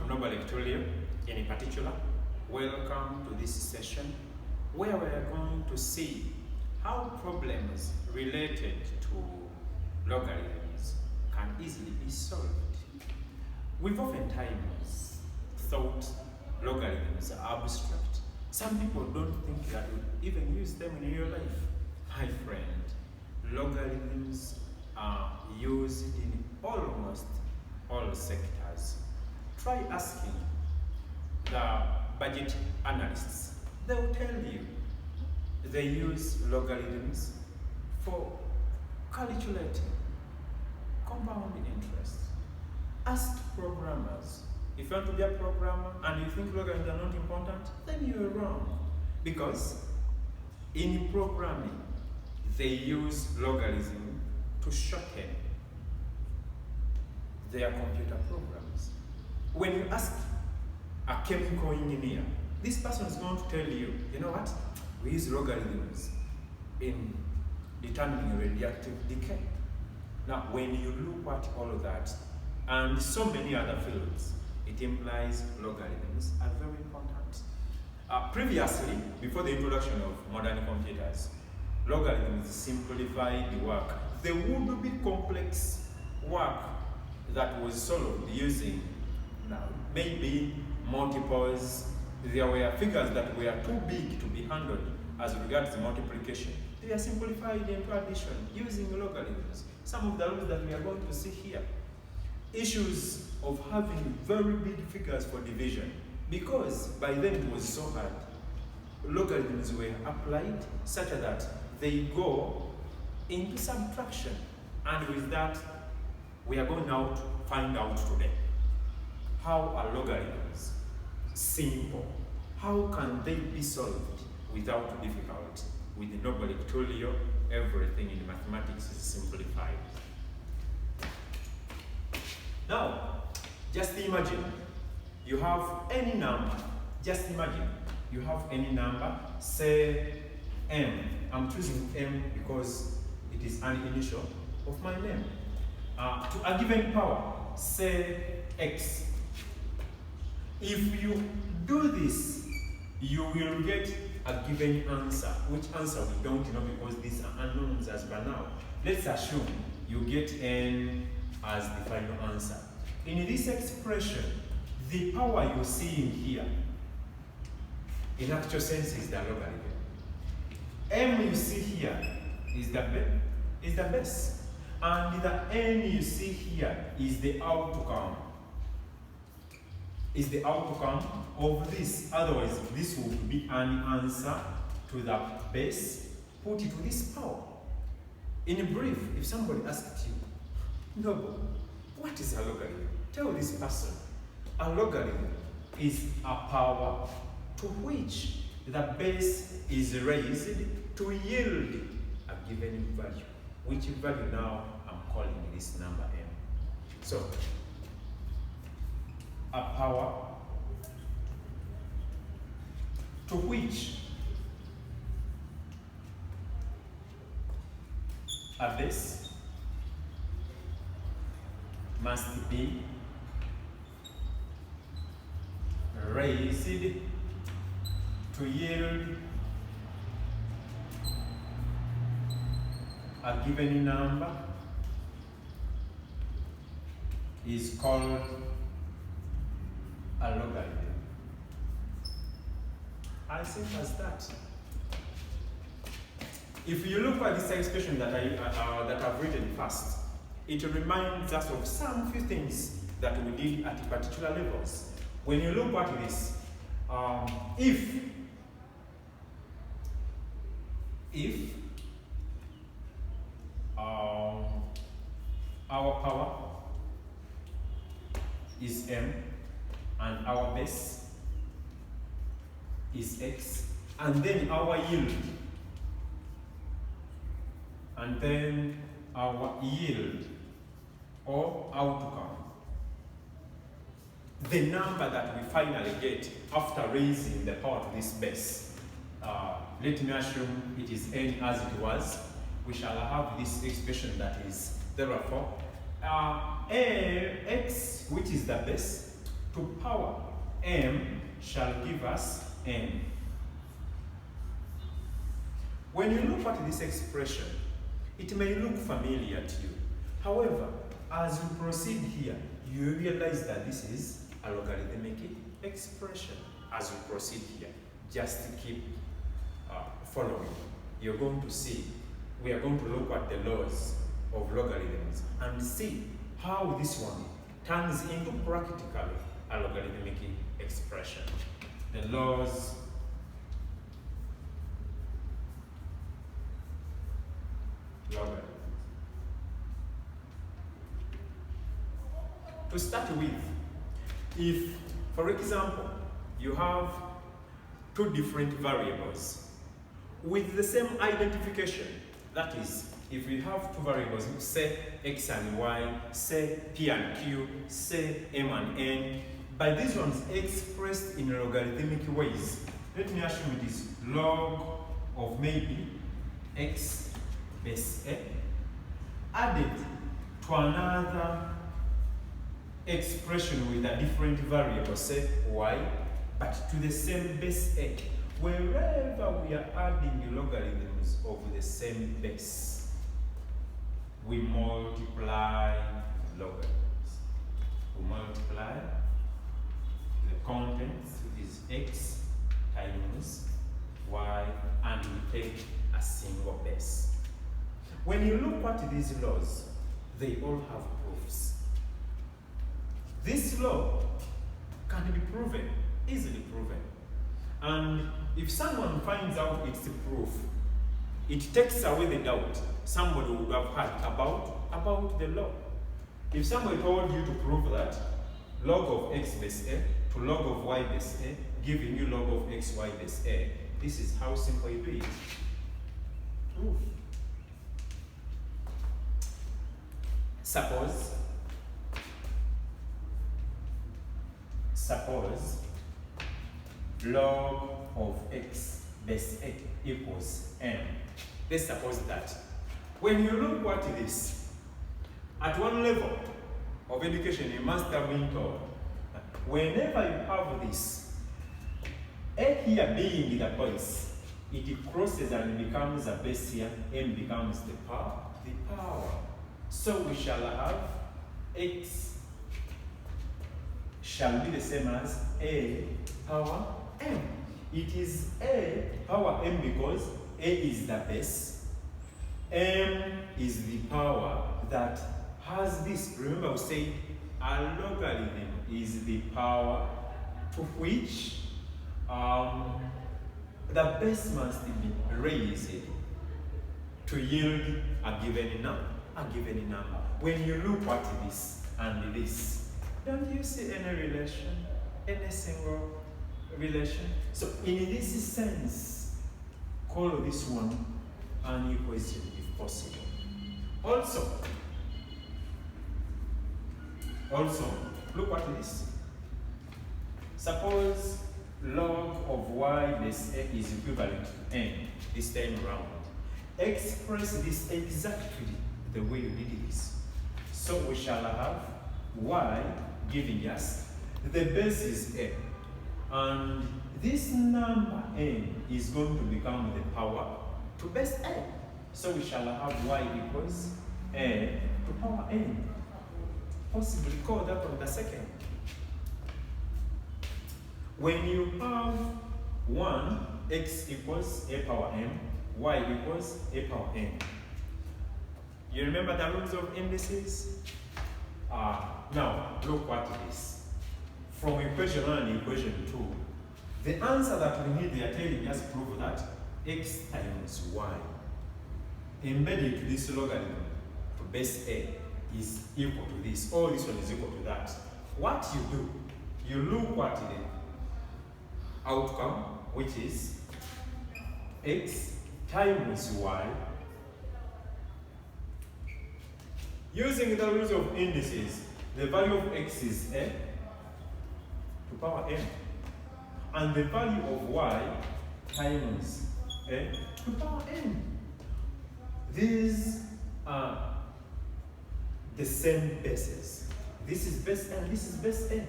to Nobel Tutorial in particular. Welcome to this session where we are going to see how problems related to logarithms can easily be solved. We've oftentimes thought logarithms are abstract. Some people don't think that we even use them in real life. My friend, logarithms are used in almost all sectors. Try asking the budget analysts. They will tell you they use logarithms for calculating compound interest. Ask programmers. If you want to be a programmer and you think logarithms are not important, then you're wrong. Because in programming, they use logarithm to shorten their computer programs. When you ask a chemical engineer, this person is going to tell you, you know what? We use logarithms in determining radioactive decay. Now, when you look at all of that, and so many other fields, it implies logarithms are very important. Previously, before the introduction of modern computers, logarithms simplified the work. There would be complex work that was solved using maybe multiples. There were figures that were too big to be handled as regards multiplication. They are simplified into addition using logarithms. Some of the rules that we are going to see here. Issues of having very big figures for division, because by then it was so hard. Logarithms were applied such that they go into subtraction, and with that we are going now to find out today how are logarithms simple, how can they be solved without difficulty. With the Nobel Tutorial, everything in mathematics is simplified. Now, just imagine you have any number. Just imagine you have any number, say m. I'm choosing m because it is an initial of my name. To a given power, say x. If you do this, you will get a given answer. Which answer we don't know because these are unknowns as by now. Let's assume you get n as the final answer. In this expression, the power you see in here, in actual sense, is the logarithm. M you see here is the base, and the n you see here is the outcome. Is the outcome of this. Otherwise, this would be an answer to the base put to this power. In brief, if somebody asked you, Noble, what is a logarithm? Tell this person, a logarithm is a power to which the base is raised to yield a given value, which value now I'm calling this number m. So, a power to which a base must be raised to yield a given number is called a logarithm. As simple as that. If you look at this expression that I've written first, it reminds us of some few things that we did at particular levels. When you look at this, if our power is m and our base is x, and then our yield, and then our yield or outcome, the number that we finally get after raising the power to this base. Let me assume it is n as it was. We shall have this expression that is therefore x, which is the base, to power m shall give us n. When you look at this expression, it may look familiar to you. However, as you proceed here, you realize that this is a logarithmic expression. As you proceed here, just keep following. You're going to see, we are going to look at the laws of logarithms and see how this one turns into practically a logarithmic expression. The laws logarithms. To start with, if, for example, you have two different variables with the same identification, that is, if we have two variables, say x and y, say p and q, say m and n, by these ones expressed in logarithmic ways, let me assume it is log of maybe x base a added to another expression with a different variable, say y, but to the same base a. Wherever we are adding logarithms of the same base, we multiply logarithms. We multiply the contents, which is x times y, and we take a single base. When you look at these laws, they all have proofs. This law can be proven, easily proven. And if someone finds out its proof, it takes away the doubt somebody would have had about the law. If somebody told you to prove that log of x base a to log of y base a, giving you log of x y base a, this is how simple you do it. Proof. Suppose log of x base a equals m. Let's suppose that. When you look at this, at one level of education, you must have been told that whenever you have this, a here being the base, it crosses and becomes a base here, m becomes the power. So we shall have x shall be the same as a power m. It is a power m because a is the base, m is the power that has this. Remember we said a logarithm is the power to which the base must be raised to yield a given number. When you look at this and this, don't you see any relation? Any single relation? So in this sense, call this one an equation if possible. Also, look at this. Suppose log of y base a is equivalent to n this time around. Express this exactly the way you did this. So we shall have y giving us the base is a, and this number n is going to become the power to base a. So we shall have y equals a to power n. Possibly call that on the second. When you have 1, x equals a power m, y equals a power n. You remember the rules of indices? Now, look at this. From equation 1 and equation 2, the answer that we need, they are telling us prove that x times y embedded to this logarithm to base a is equal to this, or this one is equal to that. What you do, you look at the outcome, which is x times y. Using the rules of indices, the value of x is a to power n, and the value of y times a to power n. These are the same bases. This is base n, this is base n.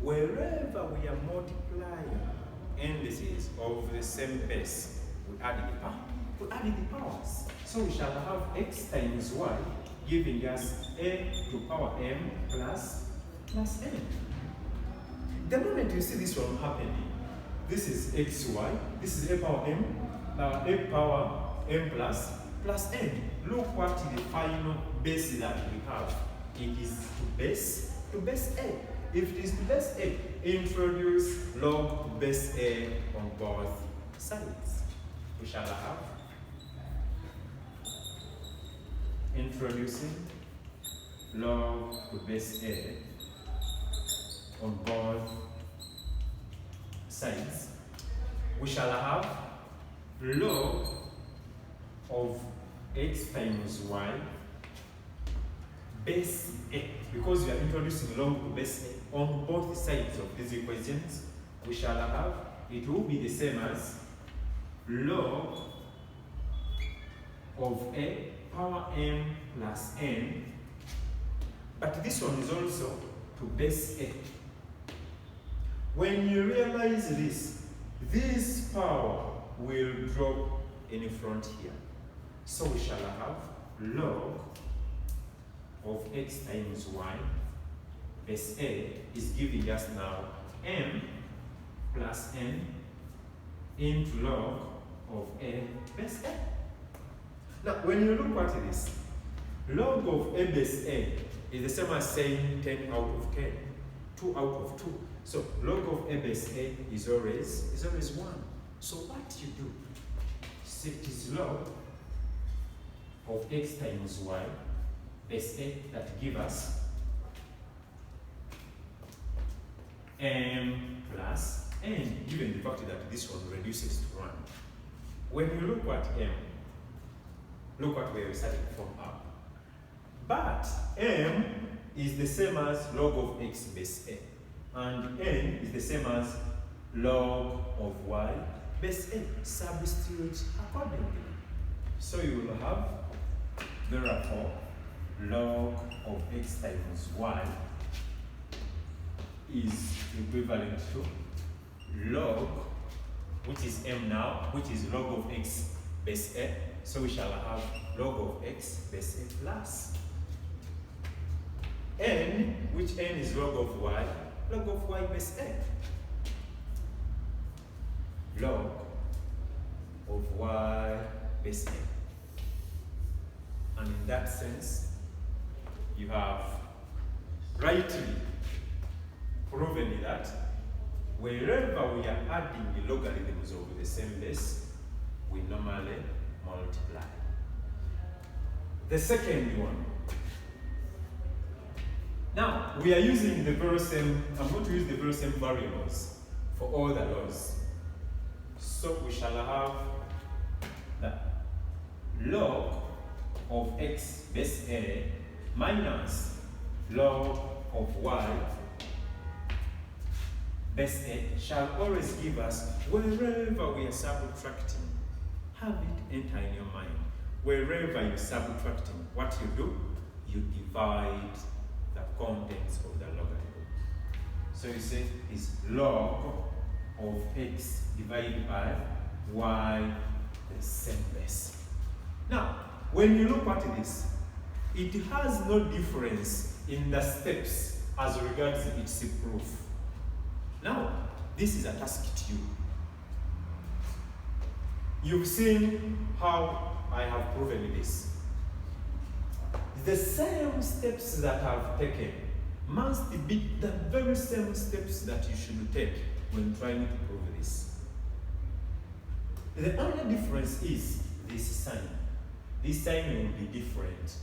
wherever we are multiplying indices of the same base, we add the powers. So we shall have x times y, giving us a to power m plus n. The moment you see this one happening, this is xy, this is a power m, now a power m plus n. Look what the final base that we have. It is to base a. If it is to base a, introduce log to base a on both sides. We shall have introducing log to base a on both sides. We shall have log of x times y base a, because we are introducing log to base a on both sides of these equations. We shall have, it will be the same as log of a power m plus n, but this one is also to base a. When you realize this power will drop in front here. So we shall have log of x times y base a is giving us now m plus n into log of a base a. Now, when you look at this, log of a base a is the same as saying 10 out of 10, 2 out of 2. So log of a base a is always 1. So what you do, so it is log of x times y base a that give us m plus n, given the fact that this one reduces to 1. When you look at m, look at where we're starting from up. But m is the same as log of x base a, and n is the same as log of y base a. Substitute accordingly. So you will have, therefore, log of x times y is equivalent to log, which is m now, which is log of x base a. So we shall have log of x base a plus n, which n is log of y base a. Log of y base a. And in that sense, you have rightly proven that wherever we are adding the logarithms of the same base, we normally multiply. The second one. Now, we are using the very same, I'm going to use the very same variables for all the laws. So we shall have the log of x base a minus log of y base a shall always give us, wherever we are subtracting, have it enter in your mind. Wherever you're subtracting, what you do, you divide the contents of the logarithm. So you say is log of x divided by y, the same base. Now, when you look at this, it has no difference in the steps as regards its proof. Now, this is a task to you. You've seen how I have proven this. The same steps that I've taken must be the very same steps that you should take when trying to prove this. The only difference is this sign. This sign will be different,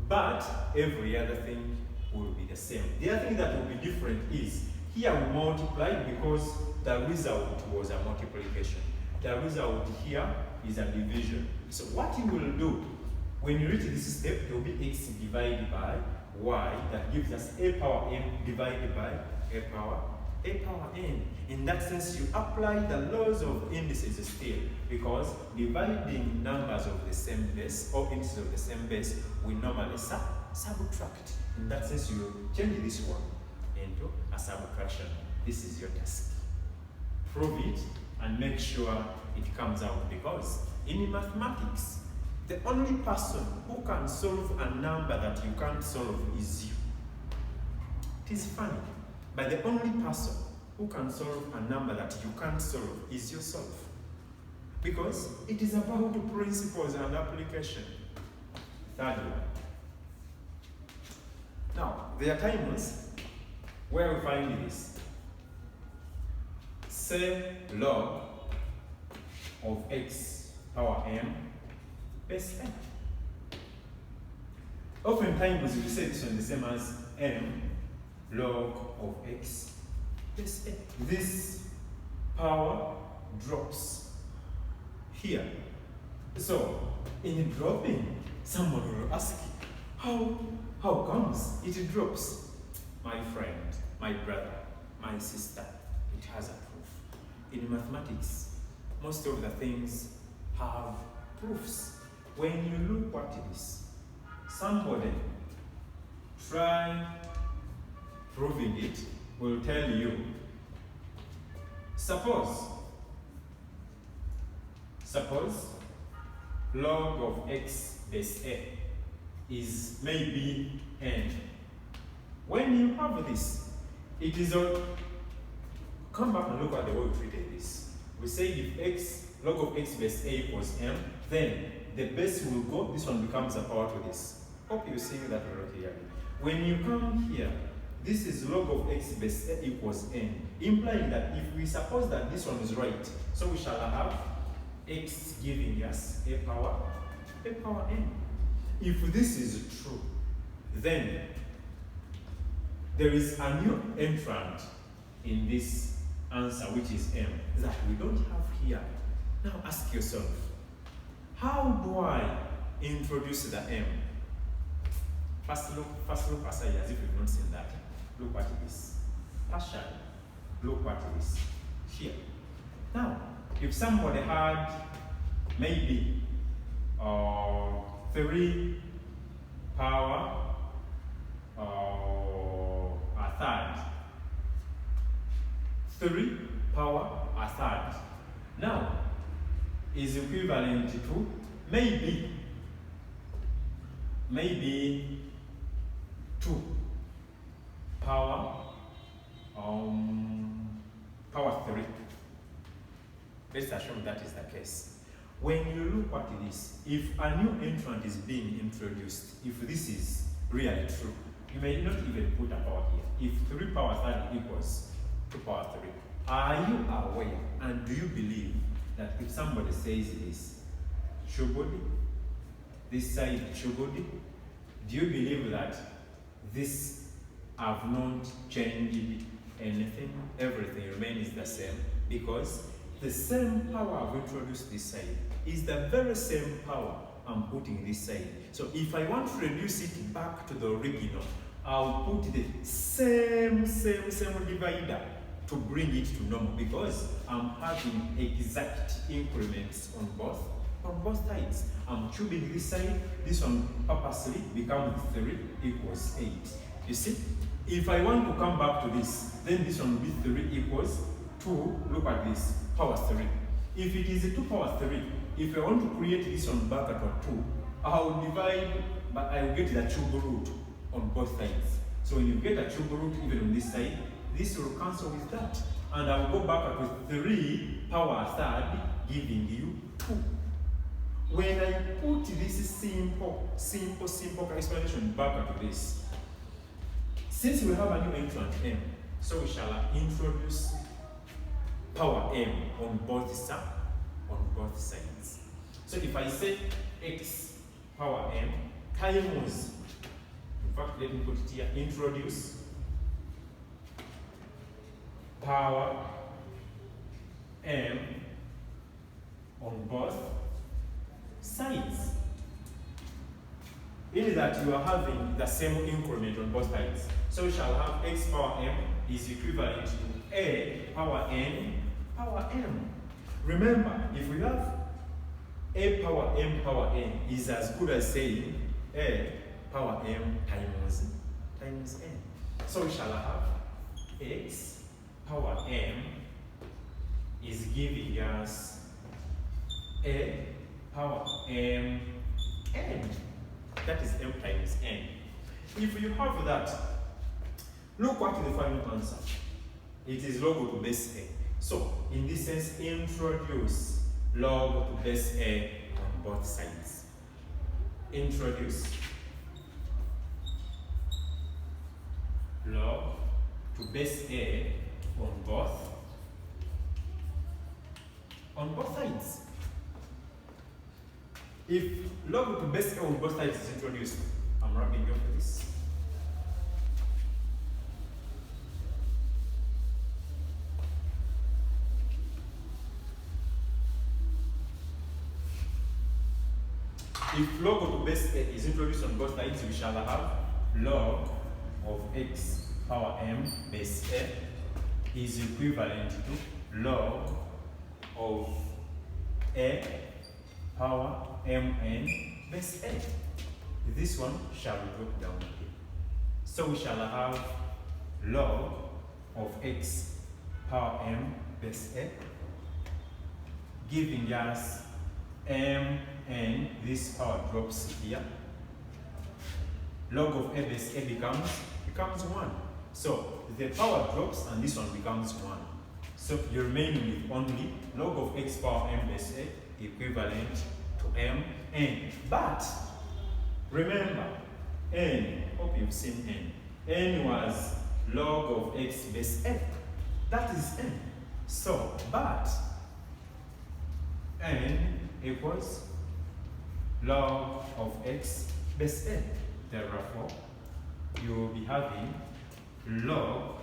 but every other thing will be the same. The other thing that will be different is here we multiplied because the result was a multiplication. The result here is a division. So what you will do when you reach this step, it will be x divided by y, that gives us a power m divided by a power n. In that sense, you apply the laws of indices still, because dividing numbers of the same base or indices of the same base, we normally subtract. In that sense, you change this one into a subtraction. This is your task. Prove it and make sure it comes out, because in mathematics, the only person who can solve a number that you can't solve is you. It is funny, but the only person who can solve a number that you can't solve is yourself. Because it is about principles and application. Third one. Now, there are times where we find this. Say log of x power m base n. Oftentimes we say this one the same as m log of x base n. This power drops here. So, in dropping, someone will ask, how comes it drops? My friend, my brother, my sister, it has a proof. In mathematics, most of the things have proofs. When you look at this, somebody try proving it will tell you, suppose log of x base a is maybe n. When you have this, it is all. Come back and look at the way we treated this. We say if log of x base a equals m, then the base will go, this one becomes a power to this. Hope you're seeing that very clearly. When you come here, this is log of x base a equals n, implying that if we suppose that this one is right, so we shall have x giving us a power n. If this is true, then there is a new entrant in this answer, which is m, that we don't have here. Now ask yourself, how do I introduce the m? First look aside as if you've not seen that. Look at this. Partially. Look at this. Here. Now, if somebody had maybe 3 power a third. 3 power a third. Now, is equivalent to maybe 2 power 3. Let's assume that is the case. When you look at this, if a new entrant is being introduced, if this is really true, you may not even put a power here. If 3 power 3 equals 2 power 3, are you aware and do you believe that if somebody says this, Shubodi, this side Shubodi, do you believe that this have not changed anything? Everything remains the same, because the same power I've introduced this side is the very same power I'm putting this side. So if I want to reduce it back to the original, I'll put the same divider to bring it to normal, because I'm having exact increments on both sides. I'm cubing this side, this one purposely becomes 3 equals 8. You see? If I want to come back to this, then this one will be 3 equals 2, look at this, power 3. If it is a 2 power 3, if I want to create this one back at a 2, I'll divide, but I'll get the cube root on both sides. So when you get a cube root even on this side, this will cancel with that. And I'll go back with 3 power third, giving you 2. When I put this simple explanation back to this, since we have a new entrant m, so we shall introduce power m on both sides. So if I say x power m times, in fact, let me put it here, introduce power m on both sides. In that you are having the same increment on both sides. So we shall have x power m is equivalent to a power n power m. Remember, if we have a power n is as good as saying a power m times n. So we shall have x power m is giving us a power m n. That is m times n. If you have that, look what the final answer. It is log to base a. So, in this sense, introduce log to base a on both sides. Introduce log to base a on both sides. If log to base a on both sides is introduced, I'm wrapping up this. If log to base a is introduced on both sides, we shall have log of x power m base a is equivalent to log of a power mn base a. This one shall drop down here. So we shall have log of x power m base a giving us mn, this power drops here. Log of a base a becomes 1. So the power drops and this one becomes 1. So you remain with only log of x power m base a equivalent to m n. But remember, n, hope you've seen n. N was log of x base a. That is n. So, but n equals log of x base a. Therefore, you will be having log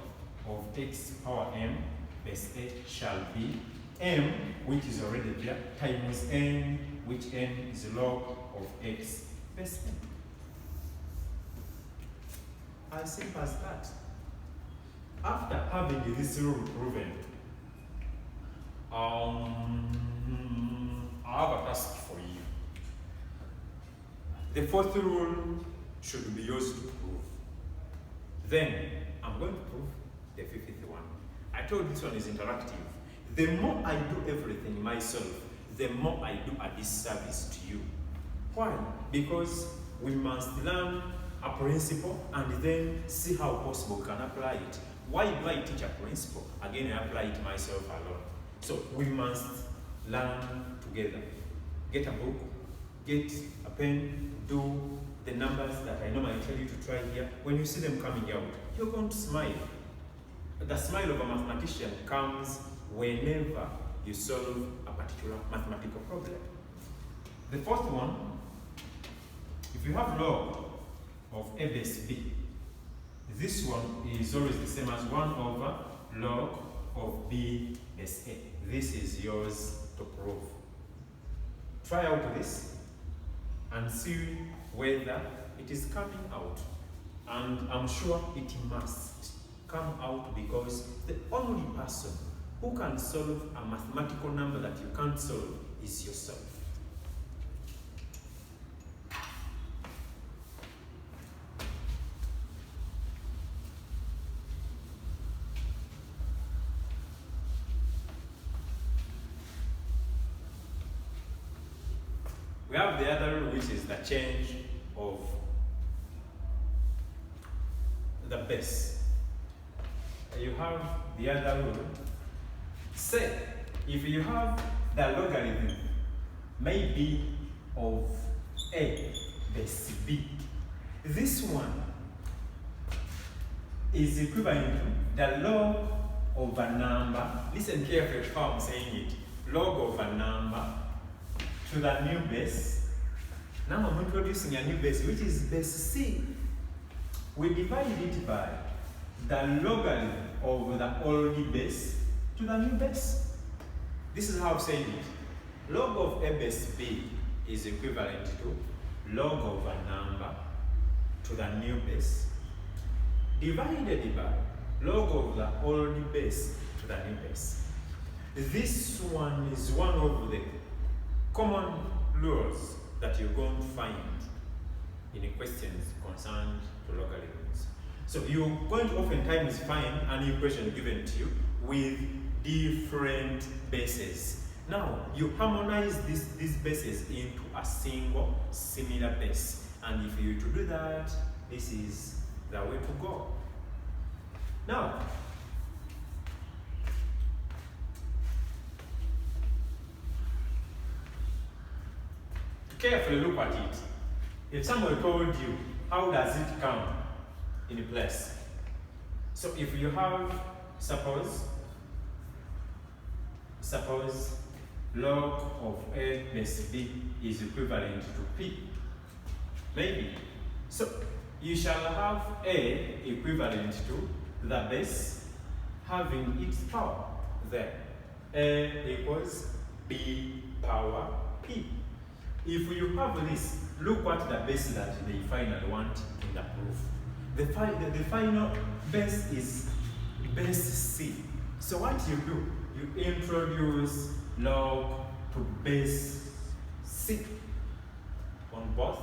of x power m base a shall be m, which is already there, times n, which n is log of x base n. As simple as that. After having this rule proven, I have a task for you. The fourth rule should be used to prove. Then I'm going to prove the fifth one. I told you this one is interactive. The more I do everything myself, the more I do a disservice to you. Why? Because we must learn a principle and then see how possible we can apply it. Why do I teach a principle? Again, I apply it myself alone. So we must learn together. Get a book, get a pen, do the numbers that I normally tell you to try here. When you see them coming out, you're going to smile. The smile of a mathematician comes whenever you solve a particular mathematical problem. The fourth one, if you have log of a base b, this one is always the same as 1 over log of b base a. This is yours to prove. Try out this and see whether it is coming out. And I'm sure it must come out because the only person who can solve a mathematical number that you can't solve is yourself. We have the other rule, which is the change of the base. You have the other rule. Say, if you have the logarithm maybe of a base b, this one is equivalent to the log of a number. Listen carefully how I'm saying it. Log of a number to the new base. Now I'm introducing a new base, which is base c. We divide it by the logarithm of the old base to the new base. This is how I'm saying it. Log of a base b is equivalent to log of a number to the new base divided by log of the old base to the new base. This one is one of the common rules that you're going to find in questions concerned to logarithms. So you're going to oftentimes find an equation given to you with different bases. Now, you harmonize these bases into a single similar base. And if you to do that, this is the way to go. Now, carefully look at it. If somebody told you, how does it come in place? So if you have, suppose log of A base B is equivalent to P. Maybe. So you shall have A equivalent to the base having its power there. A equals B power P. If you have this, look what the base that they finally want in the proof. The final base is base C. So what you do, you introduce log to base C on both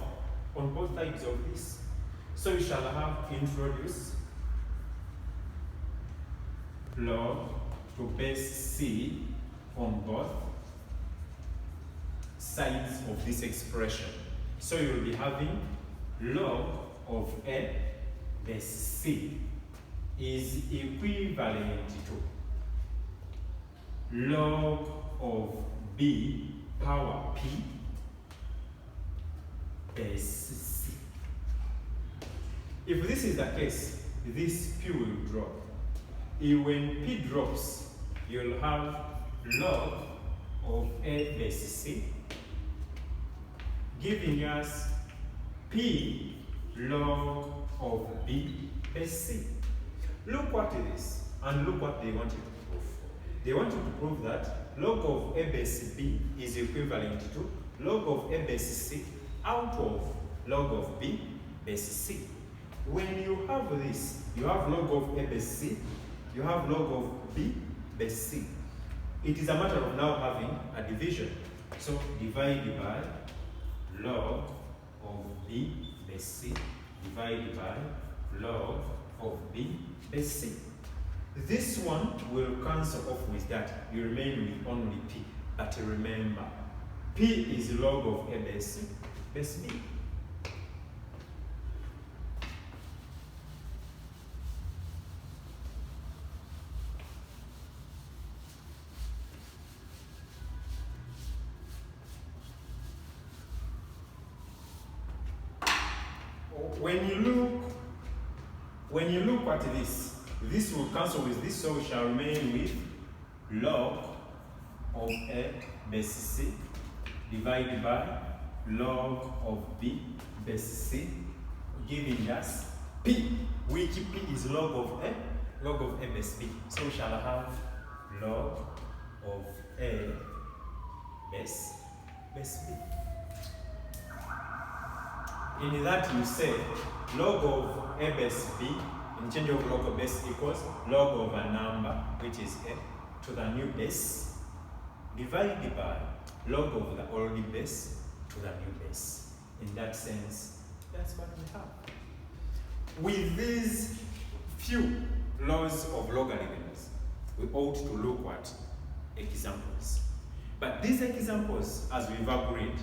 sides of this. So you shall have introduce log to base C on both sides of this expression. So you will be having log of A base C is equivalent to log of B power P base C. If this is the case, this P will drop. When P drops, you'll have log of A base C giving us P log of B base C. Look what it is, and look what they want you to prove. They want you to prove that log of A base B is equivalent to log of A base C out of log of B base C. When you have this, you have log of A base C, you have log of B base C. It is a matter of now having a division. So divide by log of B base C divided by log of B base C. This one will cancel off with that. You remain with only P. But remember, P is log of A base C base B. When you look at this will cancel with this, so we shall remain with log of A base C divided by log of B base C, giving us P, which P is log of A base B. So we shall have log of A base B. In that you say log of A base B in change of log of base equals log of a number, which is A, to the new base, divided by log of the old base to the new base. In that sense, that's what we have. With these few laws of logarithms, we ought to look at examples. But these examples, as we've agreed,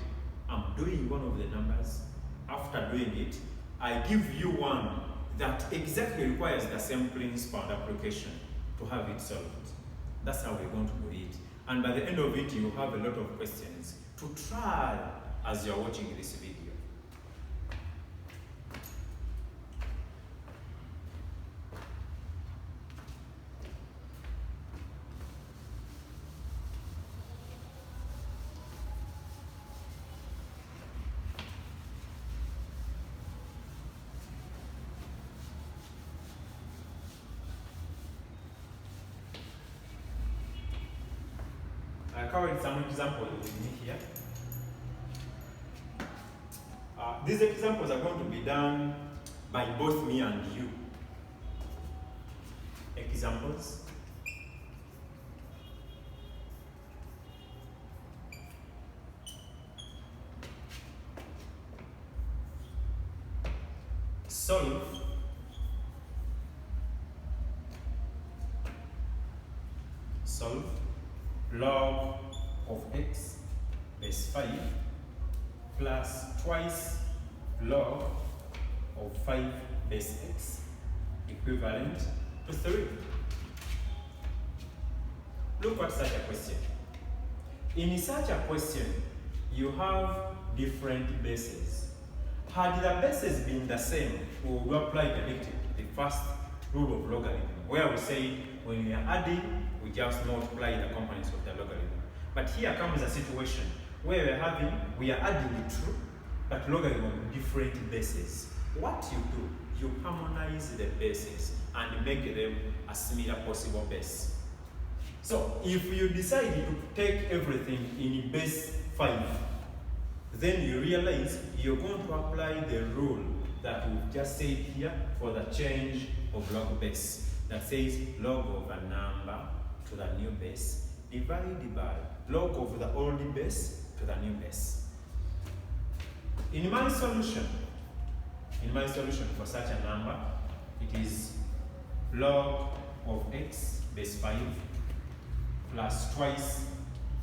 I'm doing one of the numbers. After doing it, I give you one that exactly requires the same principle and application to have it solved. That's how we're going to do it. And by the end of it, you have a lot of questions to try as you're watching this video. I covered some examples in here. These examples are going to be done by both me and you. Examples. Solve solve log of x base 5 plus twice log of 5 base x equivalent to 3. Look at such a question. In such a question, you have different bases. Had the bases been the same, we will apply the first rule of logarithm, where we say when we are adding, we just multiply the components of the logarithm. But here comes a situation where we are adding the true, but logarithm on different bases. What you do, you harmonize the bases and make them a similar possible base. So if you decide to take everything in base 5, then you realize you're going to apply the rule that we've just said here for the change of log base. That says log of a number to the new base divided by log of the old base to the new base. In my solution for such a number, it is log of x base 5 plus twice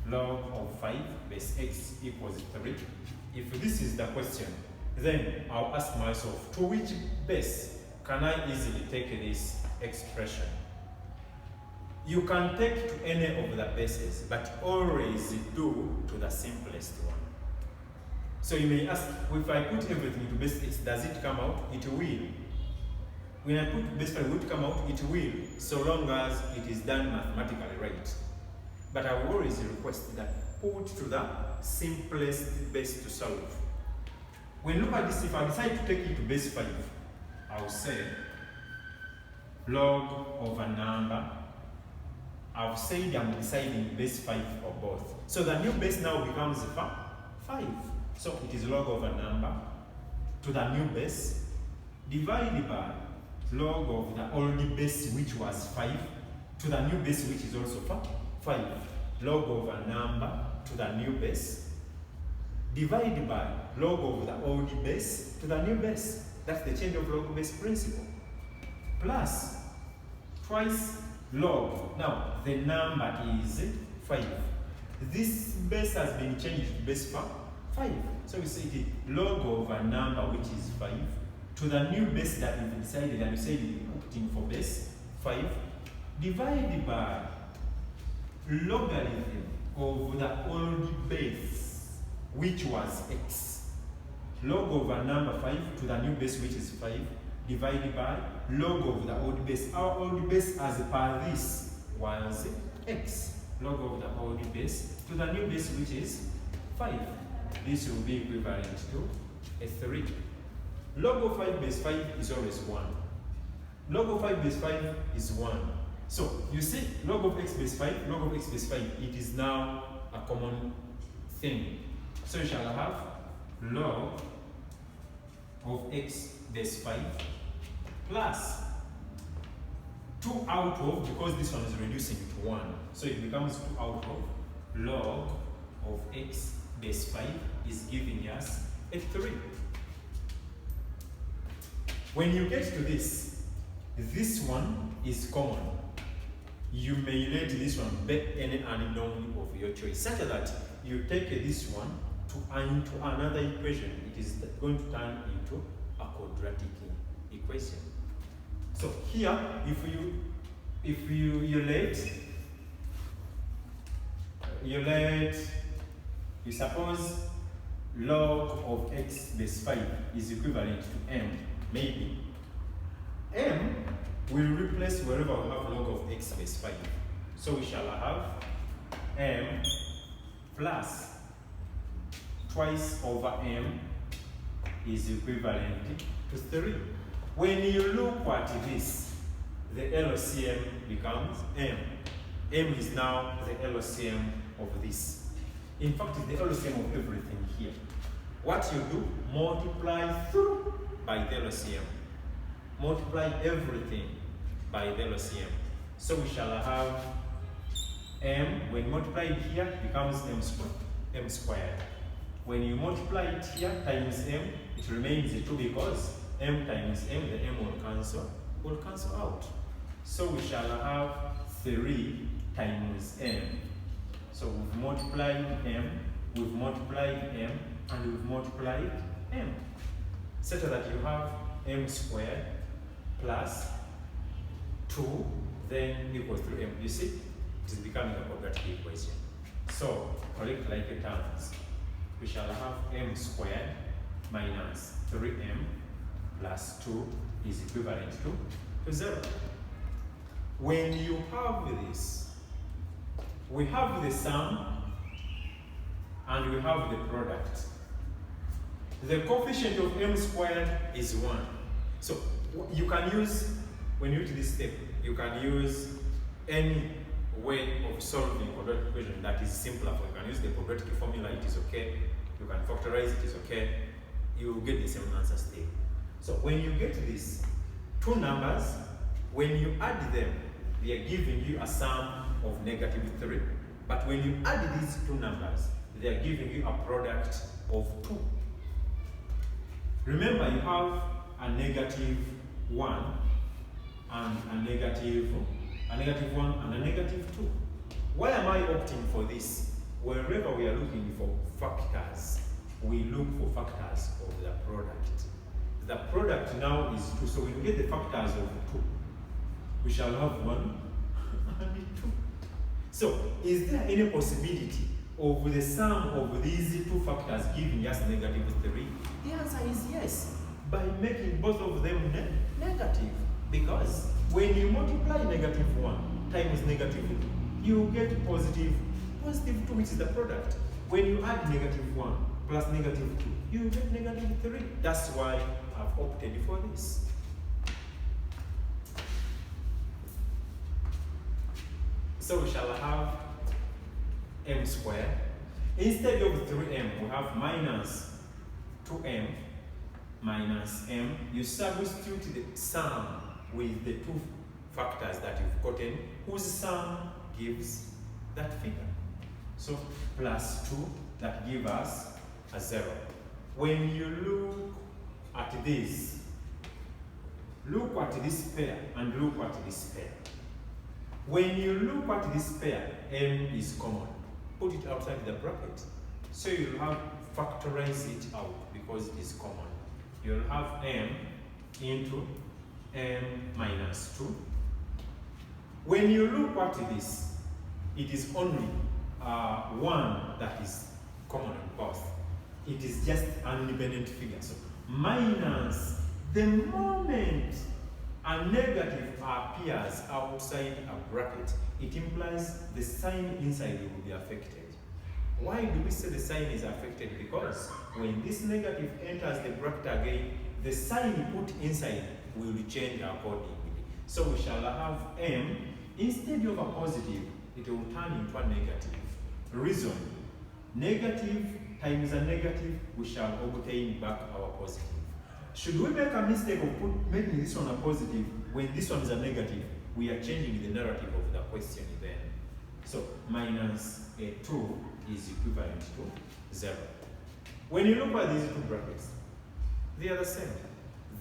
log of 5 base x equals 3. If this is the question, then I'll ask myself, to which base can I easily take this expression? You can take to any of the bases, but always do to the simplest one. So you may ask, if I put everything to base x, does it come out? It will. When I put base 5, will it come out? It will, so long as it is done mathematically right. But I will always request that put to the simplest base to solve. When you look at this, if I decide to take it to base 5, I'll say log of a number. I've said I'm deciding base 5 or both. So the new base now becomes 5. So it is log of a number to the new base divided by log of the old base, which was 5, to the new base, which is also 5. Log of a number to the new base divided by log of the old base to the new base. That's the change of log base principle. Plus twice log. Now the number is 5. This base has been changed to base 5. So we say it log of a number which is 5 to the new base that we've decided, and we say we're putting for base 5 divided by logarithm of the old base, which was x. Log of a number 5 to the new base, which is 5, divided by log of the old base. Our old base as per this was x. Log of the old base to the new base, which is 5. This will be equivalent to a 3. Log of 5 base 5 is always 1. Log of 5 base 5 is 1. So you see, log of x base 5, log of x base 5, it is now a common thing. So you shall have log of x base 5 plus 2 out of, because this one is reducing to 1, so it becomes 2 out of log of x base 5 is giving us a 3. When you get to this one is common. You may let this one be any unknown of your choice, such that you take this one into another equation. It is going to turn into a quadratic equation. So here, if you suppose log of x base 5 is equivalent to m, maybe m will replace wherever we have log of x base 5. So we shall have m plus twice over m is equivalent to 3. When you look at this, the LCM becomes m. M is now the LCM of this. In fact, it's the LCM of everything here. What you do, multiply through by the LCM. Multiply everything by the LCM. So we shall have m, when multiplied here, becomes m squared. When you multiply it here times m, it remains 2 because m times m, the m will cancel out. So we shall have 3 times m. So we've multiplied m, and we've multiplied m. Such that you have m squared plus 2 then equals to m. You see, it is becoming a quadratic equation. So, correct like terms, we shall have m squared minus 3m plus 2 is equivalent to 0. When you have this, we have the sum and we have the product. The coefficient of m squared is 1. So you can use, when you reach this step, you can use any way of solving a quadratic equation that is simpler. You can use the quadratic formula, it is okay. You can factorize, it is okay. You will get the same answer still. So when you get these two numbers, when you add them, they are giving you a sum of -3. But when you add these two numbers, they are giving you a product of 2. Remember, you have a -1 and a -1 and a -2. Why am I opting for this? Wherever we are looking for factors, we look for factors of the product. The product now is 2, so when we get the factors of 2, we shall have 1 and 2. So, is there any possibility of the sum of these two factors giving us -3? The answer is yes, by making both of them negative. Because when you multiply -1 times -2, you get positive 2, which is the product. When you add -1 plus -2, you get -3. That's why I've opted for this. So we shall have m squared. Instead of 3m, we have minus 2m minus m. You substitute the sum with the two factors that you've gotten, whose sum gives that figure. So plus 2, that gives us a 0. When you look at this pair and look at this pair. When you look at this pair, m is common. Put it outside the bracket. So you'll have factorize it out because it is common. You'll have m into m minus 2. When you look at this, it is only 1 that is common in both. It is just an independent figure. So minus, the moment a negative appears outside a bracket, it implies the sign inside will be affected. Why do we say the sign is affected? Because when this negative enters the bracket again, the sign put inside will change accordingly. So we shall have m, instead of a positive, it will turn into a negative. Reason, negative times a negative, we shall obtain back our positive. Should we make a mistake of making this one a positive when this one is a negative, we are changing the narrative of the question then. So minus a 2 is equivalent to 0. When you look at these two brackets, they are the same.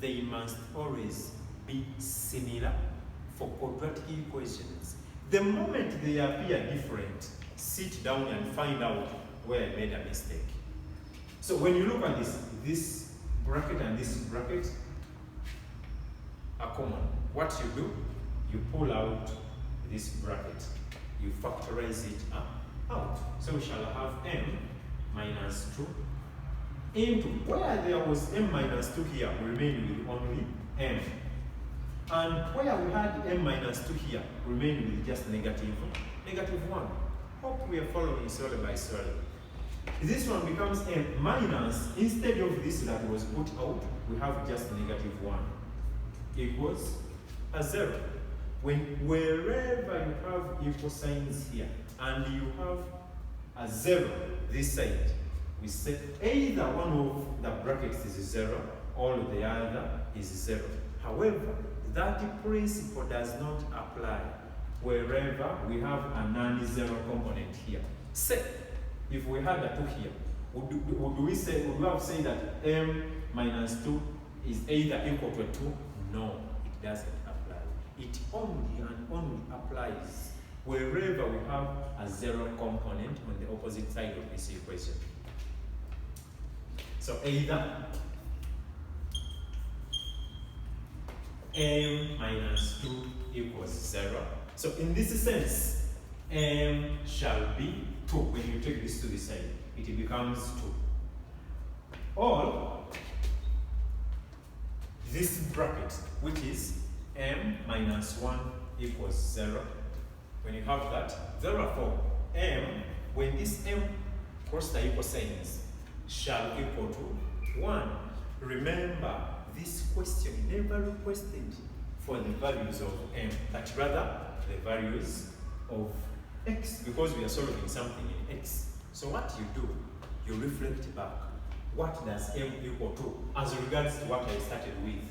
They must always be similar for quadratic equations. The moment they appear different, sit down and find out where I made a mistake. So when you look at this bracket and this bracket are common. What you do, you pull out this bracket, you factorize it out. So we shall have m minus 2 into, where there was m minus 2 here, we remain with only m. And where we had m minus 2 here, we remain with just negative 1. Hope we are following slowly by slowly. This one becomes m minus, instead of this that was put out, we have just negative 1 equals a 0. Wherever you have equal signs here, and you have a 0 this side, we say either one of the brackets is 0 or the other is 0. However, that principle does not apply wherever we have a non-zero component here. Say, if we had a 2 here, would we have said that m minus 2 is either equal to 2? No, it doesn't apply. It only and only applies wherever we have a zero component on the opposite side of this equation. So either m minus 2 equals 0. So in this sense, m shall be 2. When you take this to the side, it becomes 2. Or this bracket, which is m minus 1 equals 0. When you have that, therefore, m, when this m cross the equal signs, shall equal to 1. Remember, this question never requested for the values of m, but rather the values of x, because we are solving something in x. So what you do, you reflect back. What does m equal to as regards to what I started with?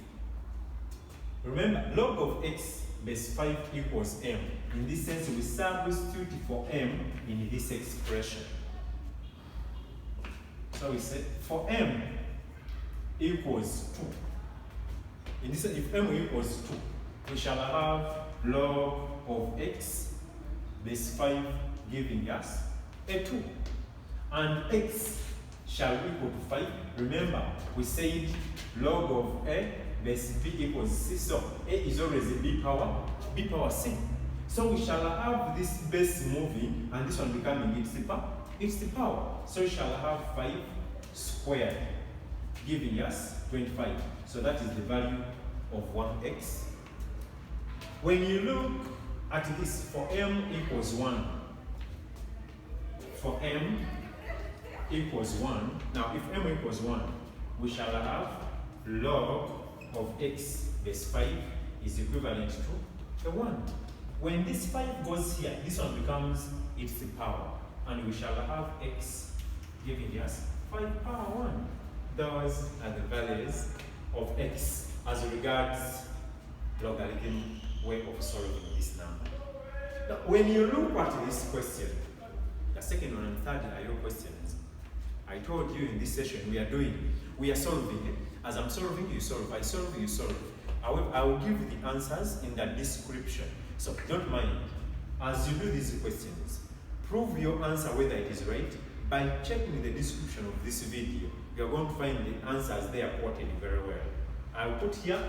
Remember, log of x base 5 equals m. In this sense, we substitute for m in this expression. So we say for m equals 2. In this, if m equals 2, we shall have log of x base 5 giving us a 2. And x shall equal to 5. Remember, we said log of a base b equals c. So a is always a b power c. So we shall have this base moving and this one becoming its power. So we shall have 5 squared, giving us 25. So that is the value of 1x. When you look at this, for m equals 1, for m equals 1, now if m equals 1, we shall have log of x base 5 is equivalent to a 1. When this 5 goes here, this one becomes its power, and we shall have x giving us 5 power 1. Those are the values of x as regards logarithm way of solving this number. Now, when you look at this question, the second one and third are your questions. I told you in this session we are solving it. As I'm solving, you solve. I solve, you solve. I will give the answers in the description. So don't mind. As you do these questions, prove your answer whether it is right by checking the description of this video. You are going to find the answers there quoted very well. I'll put here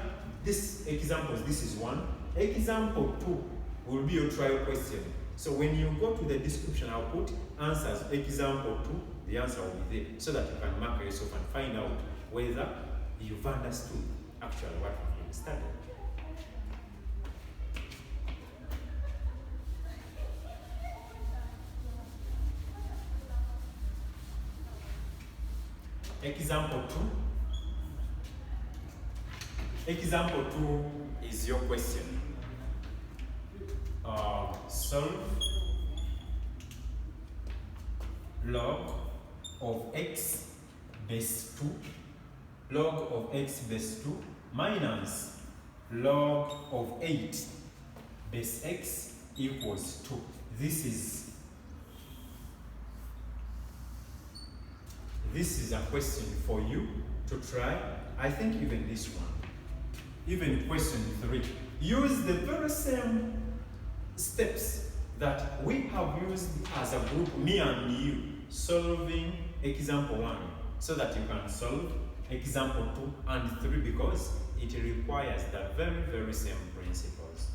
this examples. This is one. Example 2 will be your trial question. So when you go to the description, I'll put answers. Example 2, the answer will be there, so that you can mark yourself and find out whether you've understood actually what we've been studying. Example 2. Example 2 is your question. Solve log of x base 2, log of x base 2 minus log of 8 base x equals 2. This is a question for you to try. I think even this one, even question 3, use the very same steps that we have used as a group, me and you, solving example 1, so that you can solve example 2 and 3, because it requires the very, very same principles.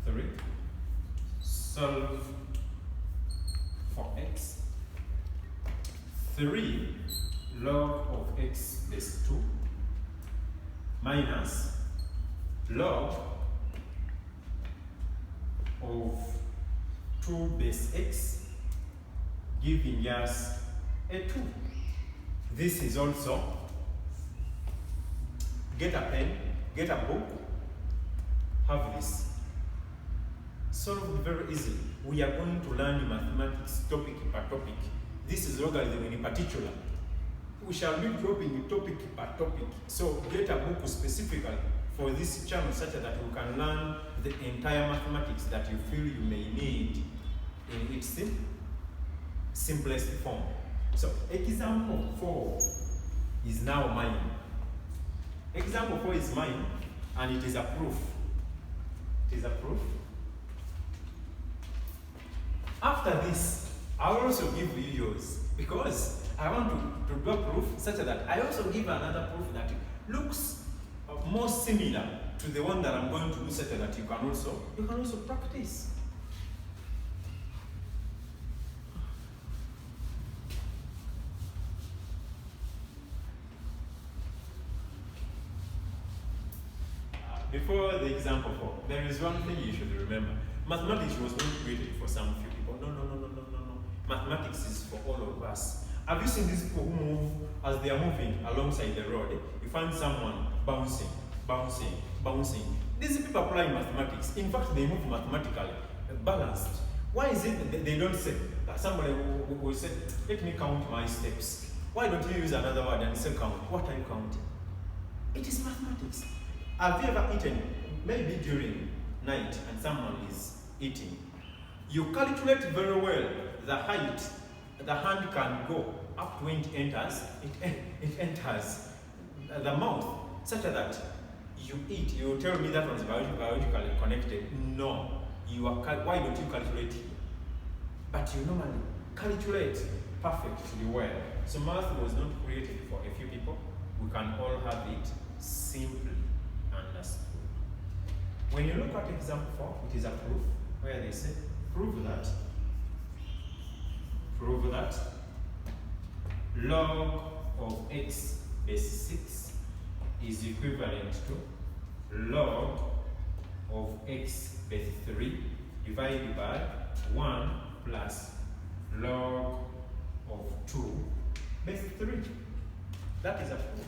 3, solve for x. 3 log of x base 2 minus log of 2 base x giving us a 2. This is also, get a pen, get a book, have this. Solved very easily. We are going to learn mathematics topic per topic. This is logarithm in particular. We shall be dropping topic per topic. So get a book specifically for this channel, such that you can learn the entire mathematics that you feel you may need in its simplest form. So example 4 is now mine. Example 4 is mine, and it is a proof. It is a proof. After this, I will also give you yours because I want to do a proof such that I also give another proof that looks more similar to the one that I'm going to do such that you can also practice. Before the example 4, there is one thing you should remember. Mathematics was not created for some few people. No. Mathematics is for all of us. Have you seen these people who move as they are moving alongside the road? You find someone bouncing. These people apply mathematics. In fact, they move mathematically balanced. Why is it that they don't say, somebody will say, let me count my steps. Why don't you use another word and say count? What are you counting? It is mathematics. Have you ever eaten, maybe during night, and someone is eating? You calculate very well the height the hand can go up to when it enters the mouth, such that you eat. You tell me that one's biologically connected. No, why don't you calculate here? But you normally calculate perfectly well. So math was not created for a few people. We can all have it simply understood. When you look at example 4, it is a proof where they say, prove that log of x base 6 is equivalent to log of x base 3 divided by 1 plus log of 2 base 3. That is a proof.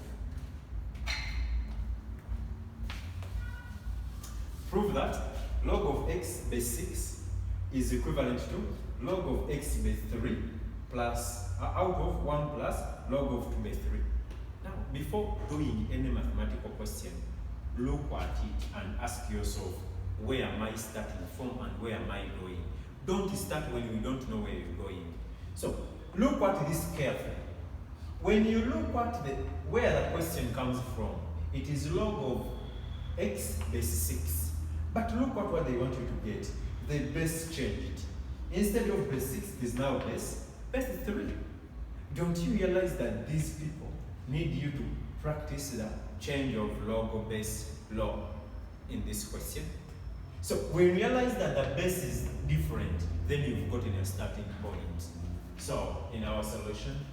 Prove that log of x base 6 is equivalent to log of x base 3 plus out of 1 plus log of 2 base 3. Now, before doing any mathematical question, look at it and ask yourself, where am I starting from and where am I going? Don't start when you don't know where you're going. So, look at this carefully. When you look at where the question comes from, it is log of x base 6. But look at what they want you to get. The base changed. Instead of base 6, it is now base 3. Don't you realize that these people need you to practice the change of log or base law in this question? So when you realize that the base is different, then you've gotten a starting point. So in our solution,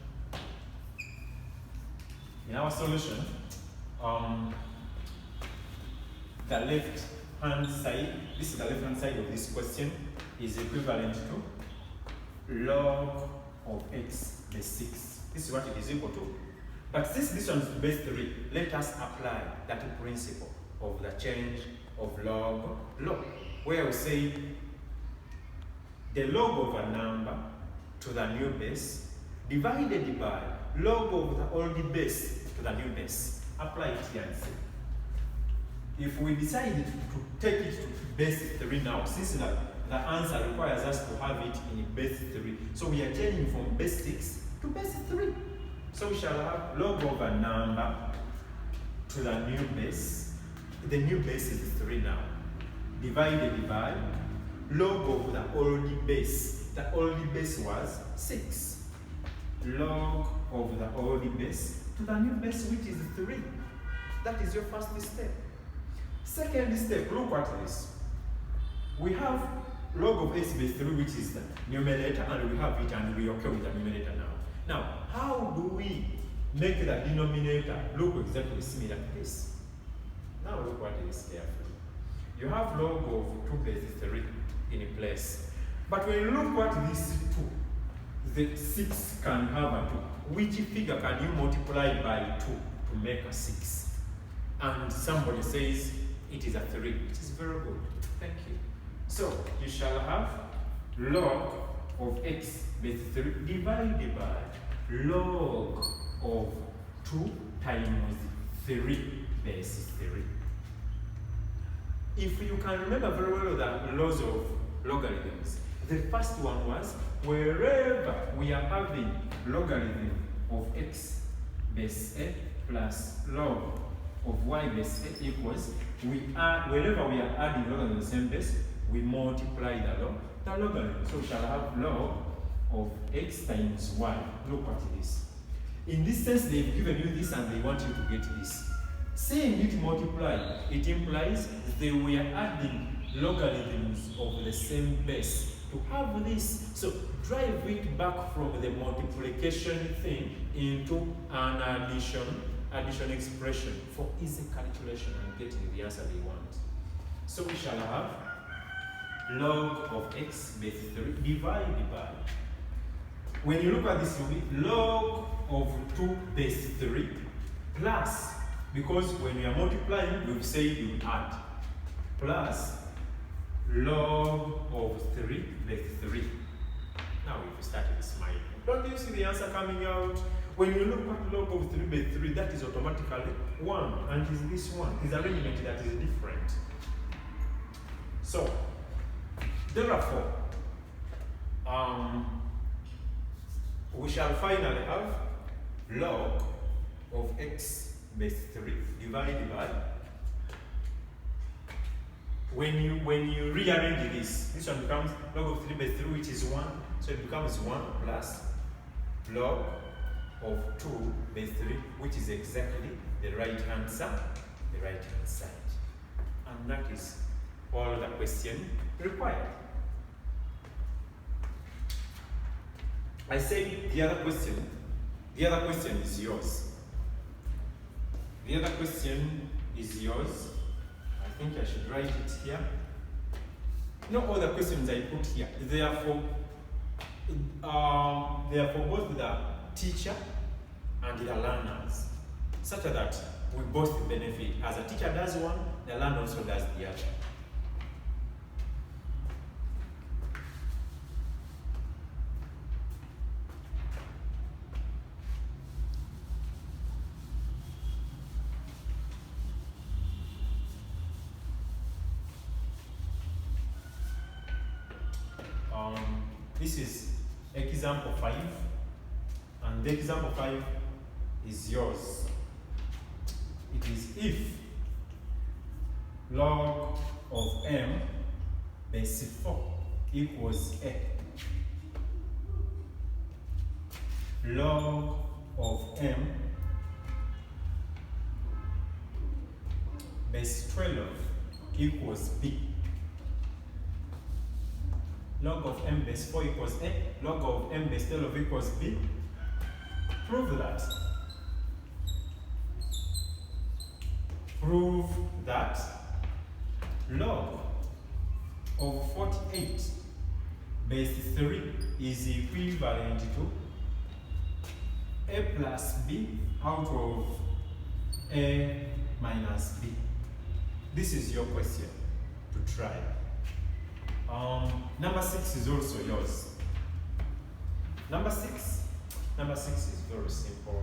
the left hand side, this is the left hand side of this question, is equivalent to log of x base 6. This is what it is equal to. But since this one is base 3, let us apply that principle of the change of log law, where we say the log of a number to the new base divided by log of the old base to the new base. Apply it here and see. If we decide to take it to base 3 now, since the answer requires us to have it in base 3, so we are changing from base 6 to base 3. So we shall have log of a number to the new base. The new base is 3 now, divided by log of the old base. The old base was 6. Log of the old base to the new base, which is 3. That is your first step. Second step, look at this. We have log of x base 3, which is the numerator, and we have it, and we are okay with the numerator now. Now, how do we make the denominator look exactly similar to this? Now look what it is carefully. You have log of 2 base 3 in place. But when you look at this 2, the 6 can have a 2. Which figure can you multiply by 2 to make a 6? And somebody says it is a 3. It is very good. Thank you. So you shall have log of x base 3 divided by log of 2 times 3 base 3. If you can remember very well the laws of logarithms, the first one was wherever we are having logarithm of x base a plus log of y base a equals, wherever we are adding logarithm of the same base, we multiply the logarithm. So we shall have log of x times y. Look at this. In this sense, they've given you this and they want you to get this. Saying it multiply, it implies they were adding logarithms of the same base to have this. So drive it back from the multiplication thing into an addition expression for easy calculation and getting the answer they want. So we shall have log of x base 3 divided by, when you look at this, you'll be log of 2 base 3 plus, because when you are multiplying, we've said you add, plus log of 3 base 3. Now we've started smiling. Don't you see the answer coming out? When you look at log of 3 base 3, that is automatically 1, and is this one. Is arrangement that is different. So, therefore, we shall finally have log of x base 3 divided by, when you rearrange this one becomes log of 3 base 3, which is 1, so it becomes 1 plus log of 2 base 3, which is exactly the right answer, the right hand side. And that is all the question required. I say the other question is yours. The other question is yours. I think I should write it here. No other questions I put here. They are for both the teacher and the learners, such that we both benefit. As a teacher does one, the learner also does the other. This is example 5, and the example 5 is yours. It is if log of m base 4 equals a, log of m base 12 equals b. Log of m base 4 equals a, log of m base 12 equals b. Prove that. Prove that log of 48 base 3 is equivalent to a plus b out of a minus b. This is your question to try. Number 6 is also yours. Number 6 is very simple,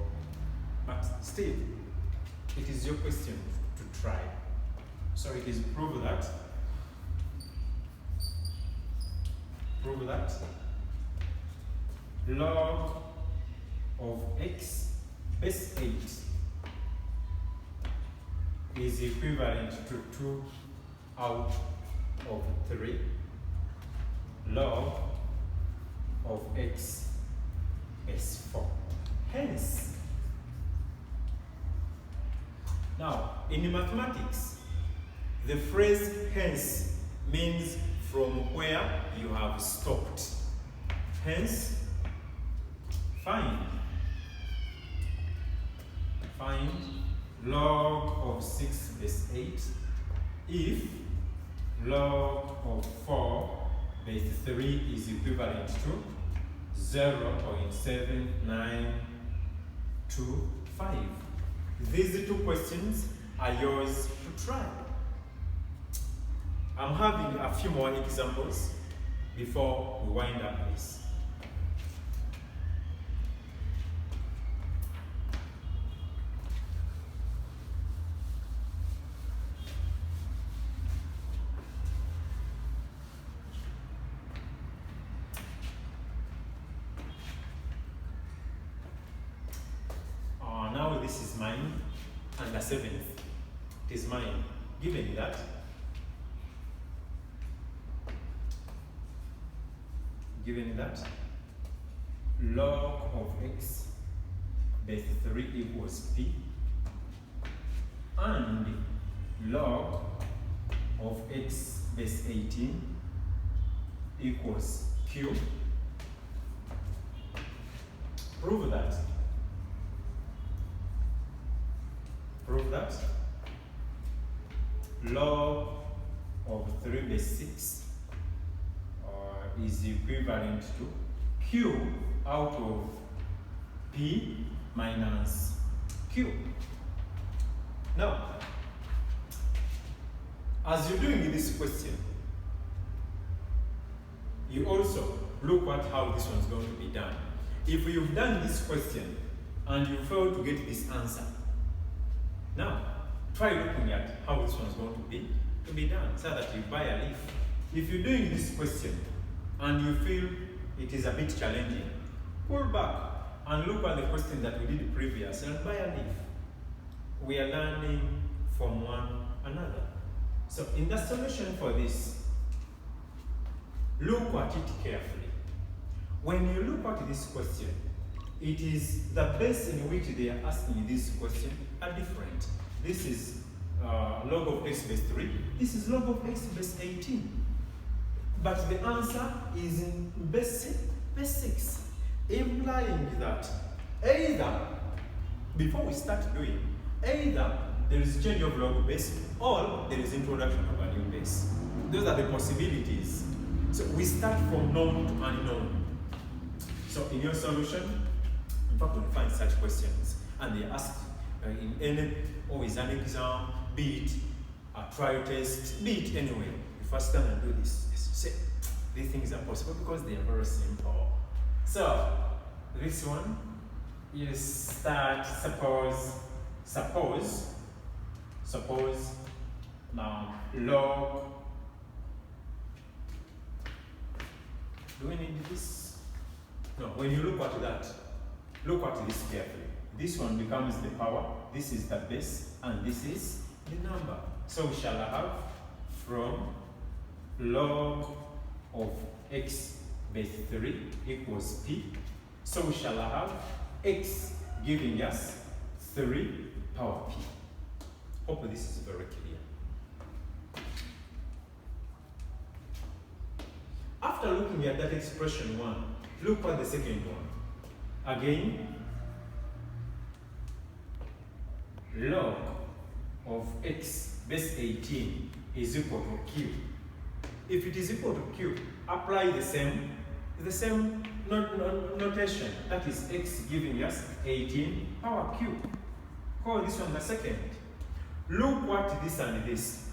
but still, it is your question to try. So it is prove that log of x base 8 is equivalent to 2 out of 3 log of x base 4. Hence, now in mathematics, the phrase hence means from where you have stopped. Hence, find log of 6 base 8 if log of 4 base 3 is equivalent to 0.7925. These two questions are yours to try. I'm having a few more examples before we wind up this. Now this is mine, and the 7th, it is mine. Given that given that log of x base 3 equals p, and log of x base 18 equals q. Prove that. Prove that log of 3 base 6 is equivalent to q out of p minus q. Now, as you're doing this question, you also look at how this one's going to be done. If you've done this question and you fail to get this answer, now try looking at how this one's going to be done so that you buy a leaf. If you're doing this question and you feel it is a bit challenging, pull back and look at the question that we did previous and buy a leaf. We are learning from one another. So in the solution for this, look at it carefully. When you look at this question, it is the base in which they are asking this question are different. This is log of x base 3. This is log of x base 18. But the answer is in base 6, implying that either, before we start doing, either there is change of log base or there is introduction of a new base. Those are the possibilities. So we start from known to unknown. So in your solution, in fact, when you find such questions and they ask in any, or is an exam, be it a trial test, be it anyway, you first stand and do this. Say, these things are possible because they are very simple. So this one, you start, suppose now log, do we need this? No, when you look at that, look at this carefully. This one becomes the power, this is the base, and this is the number. So we shall have from log of x base 3 equals p. So we shall have x giving us 3 power p. Hope this is very clear. After looking at that expression 1, look at the second one. Again, log of x base 18 is equal to q. If it is equal to q, apply the same notation. That is x giving us 18 power q. Call this one the second. Look what this and this.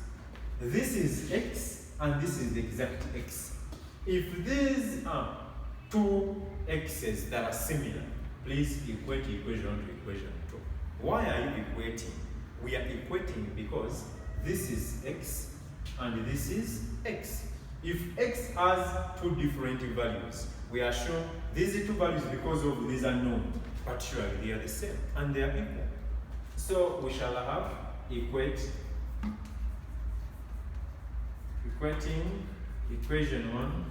This is x and this is the exact x. If these are two x's that are similar, please equate equation to equation 2. Why are you equating? We are equating because this is x and this is x. If x has two different values, we are sure these two values, because of these unknown, but surely they are the same and they are equal. So we shall have equating equation 1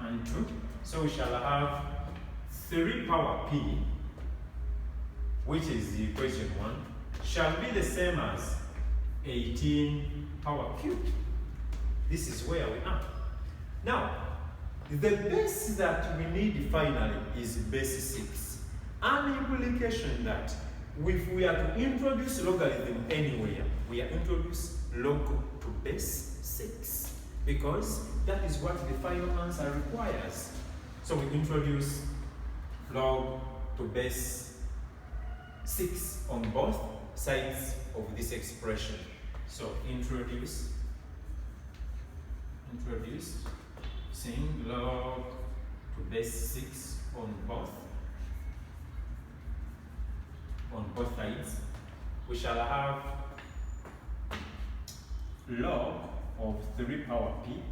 and 2. So we shall have 3 power p, which is the equation 1, shall be the same as 18 power q. This is where we are. Now, the base that we need finally is base 6. An implication that if we are to introduce logarithm anywhere, we are introduce log to base 6, because that is what the final answer requires. So we introduce log to base 6 on both sides of this expression. So introducing log to base 6 on both sides. We shall have log of 3 power p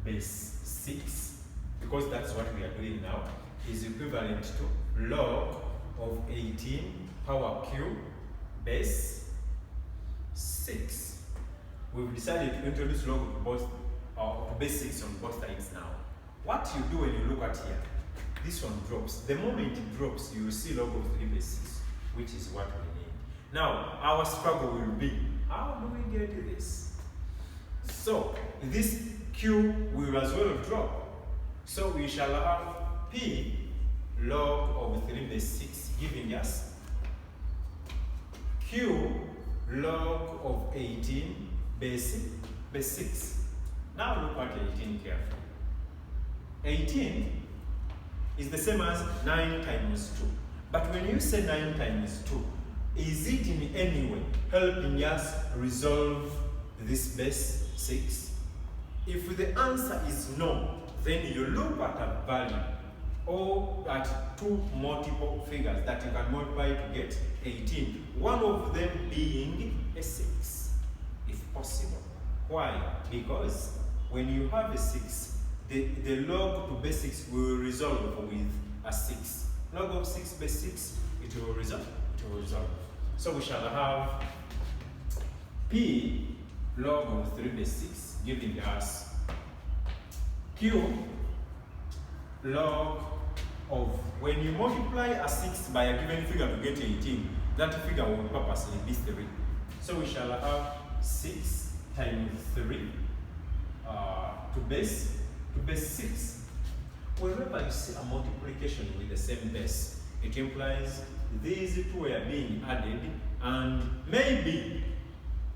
base 6, because that's what we are doing now, is equivalent to log of 18 power q base 6. We've decided to introduce log to both to base 6 on both sides now. What you do when you look at here, this one drops. The moment it drops, you will see log of 3 base 6, which is what we need. Now, our struggle will be, how do we get this? So, this q will as well drop. So, we shall have p log of 3 base 6, giving us q log of 18 base 6. Now, look at 18 carefully. 18 is the same as 9 times 2. But when you say 9 times 2, is it in any way helping us resolve this base 6? If the answer is no, then you look at a value or at two multiple figures that you can multiply to get 18. One of them being a 6, if possible. Why? Because when you have a 6, the log to base 6 will resolve with a 6. Log of 6 base 6, it will resolve. So we shall have p log of 3 base 6 giving us q log of, when you multiply a 6 by a given figure to get 18, that figure will purposely be 3. So we shall have 6 times 3 to base 6. Whenever you see a multiplication with the same base, it implies these two are being added, and maybe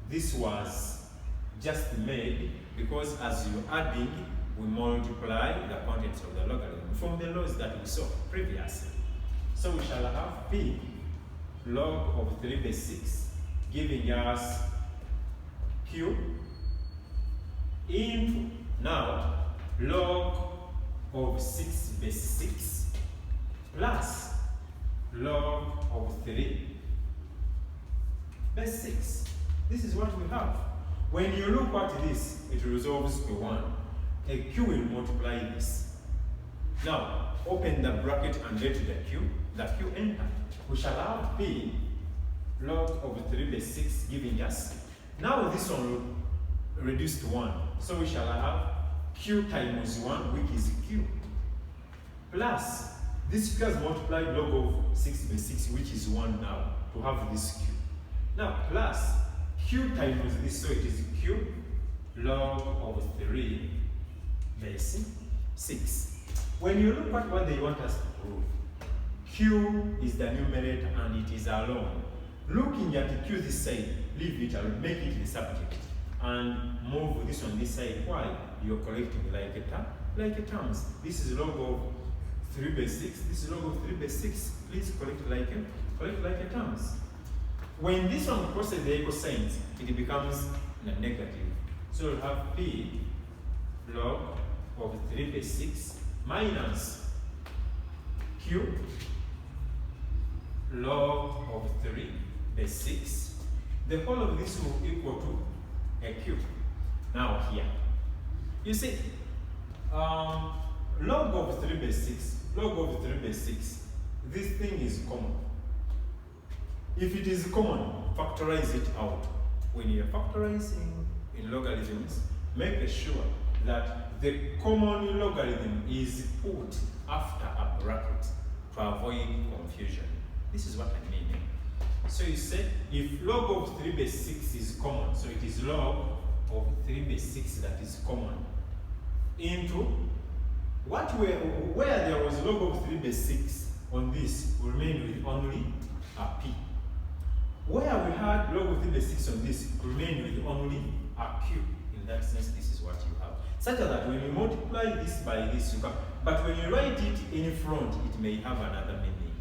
this was just made because as you're adding, we multiply the contents of the logarithm from the laws that we saw previously. So we shall have p log of 3 base 6 giving us q into now log of 6 base 6 plus log of 3 base 6. This is what we have. When you look at this, it resolves to 1. A q will multiply this. Now, open the bracket and let the q enter. We shall have p log of 3 base 6 giving us. Now this one will reduce to 1. So we shall have q times 1, which is q, plus this q has multiplied log of 6 base 6, which is 1 now, to have this q. Now, plus q times this, so it is q log of 3 base 6. When you look at what they want us to prove, q is the numerator and it is alone. Looking at q this side, leave it, I'll make it the subject, and move this on this side. Why? You're collecting like a terms. This is log of 3 base 6. This is log of 3 base 6. Please collect like a terms. When this one crosses the equal signs, it becomes a negative. So we'll have p log of 3 base 6 minus q log of 3 base 6. The whole of this will equal to a q. Now here, you see, log of 3 base 6, log of 3 base 6, this thing is common. If it is common, factorize it out. When you're factorizing in logarithms, make sure that the common logarithm is put after a bracket to avoid confusion. This is what I mean. So you say if log of 3 base 6 is common, so it is log of 3 base 6 that is common into where there was log of 3 base 6 on this will remain with only a p. Where we had log of 3 base 6 on this will remain with only a q. In that sense, this is what you have. Such that when you multiply this by this, you can, but when you write it in front, it may have another meaning.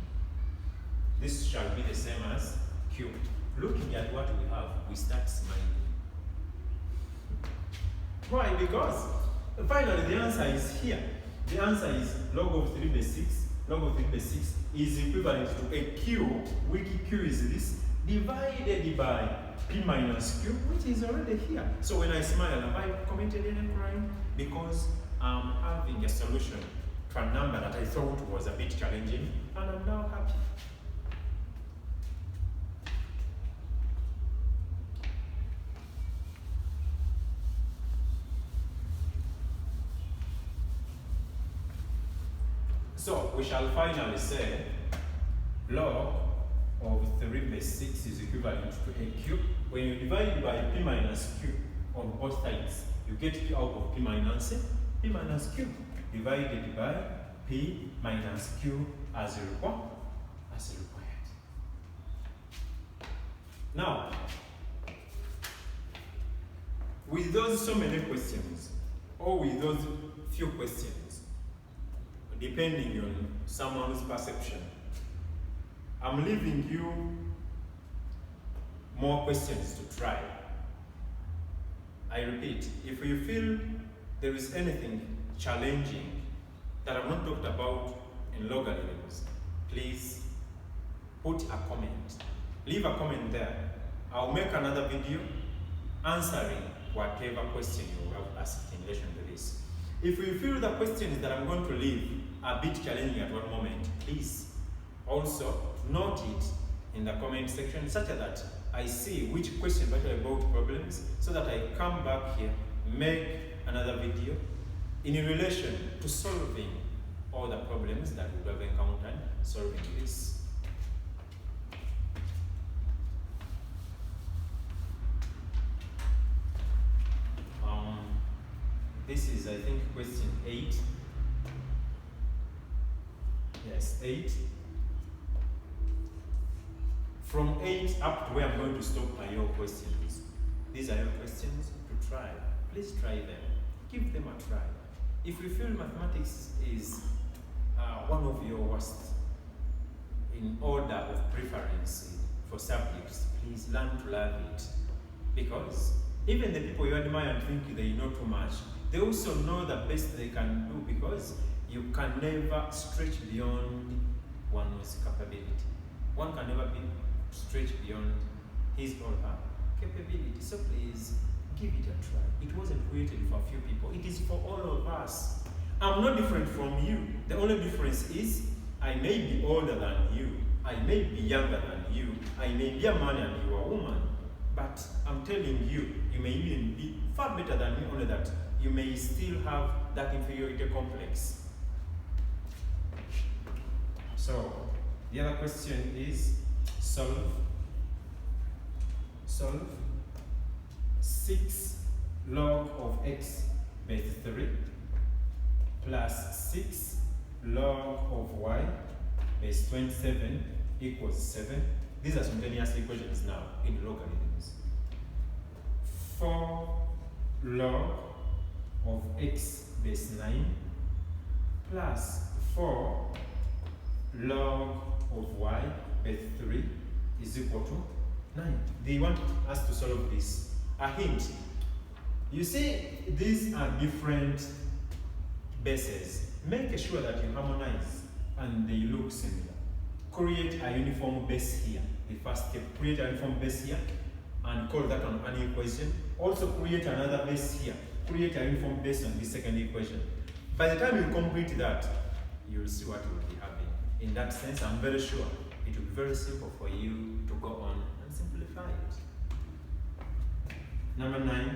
This shall be the same as q. Looking at what we have, we start smiling. Why? Because finally the answer is here. The answer is log of 3 base 6. Log of 3 base 6 is equivalent to a q, which q is this, divided by p minus q, which is already here. So when I smile, have I committed any crime? Because I'm having a solution to a number that I thought was a bit challenging, and I'm now happy. So we shall finally say log of 3 base 6 is equivalent to a cube. When you divide by p minus q on both sides, you get q out of p minus q divided by p minus q as required. Now, with those so many questions, or with those few questions, depending on someone's perception, I'm leaving you more questions to try. I repeat, if you feel there is anything challenging that I've not talked about in logarithms, please put a comment. Leave a comment there. I'll make another video answering whatever question you have asked in relation to this. If you feel the questions that I'm going to leave are a bit challenging at one moment, please also note it in the comment section such that I see which questions are about problems, so that I come back here, make another video in relation to solving all the problems that we have encountered solving this. This is, I think, question 8. Yes, 8. From 8 up to where I'm going to stop are your questions. These are your questions to try. Please try them. Give them a try. If you feel mathematics is one of your worst in order of preference for subjects, please learn to love it. Because even the people you admire and think they know too much, they also know the best they can do, because you can never stretch beyond one's capability. One can never be stretched beyond his or her capability. So please give it a try. It wasn't created for a few people. It is for all of us. I'm not different from you. The only difference is I may be older than you. I may be younger than you. I may be a man and you are a woman. But I'm telling you, you may even be far better than me, only that you may still have that inferiority complex. So, the other question is solve 6 log of x base 3 plus 6 log of y base 27 equals 7. These are simultaneous equations now in logarithms. 4 log of x base 9 plus 4 log of y base 3 is equal to 9. They want us to solve this. A hint. You see, these are different bases. Make sure that you harmonize and they look similar. Create a uniform base here. The first step, create a uniform base here and call that an equation. Also create another base here. Create a uniform base on the second equation. By the time you complete that, you'll see what will be happening. In that sense, I'm very sure it will be very simple for you to go on and simplify it. Number 9,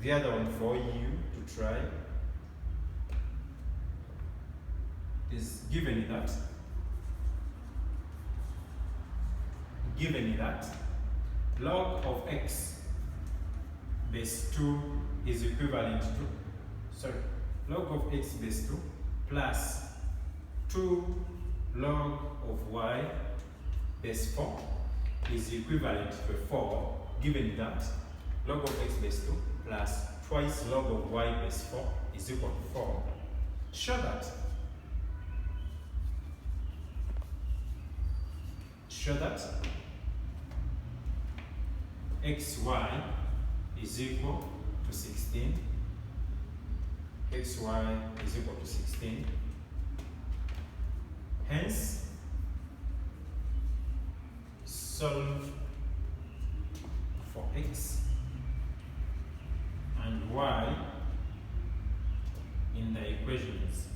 the other one for you to try is given that log of x base 2 is equivalent to, log of x base 2 plus 2 log of y base 4 is equivalent to 4, given that log of x base 2 plus twice log of y base 4 is equal to 4. Show that xy is equal to 16. Xy is equal to 16. Hence, solve for x and y in the equations.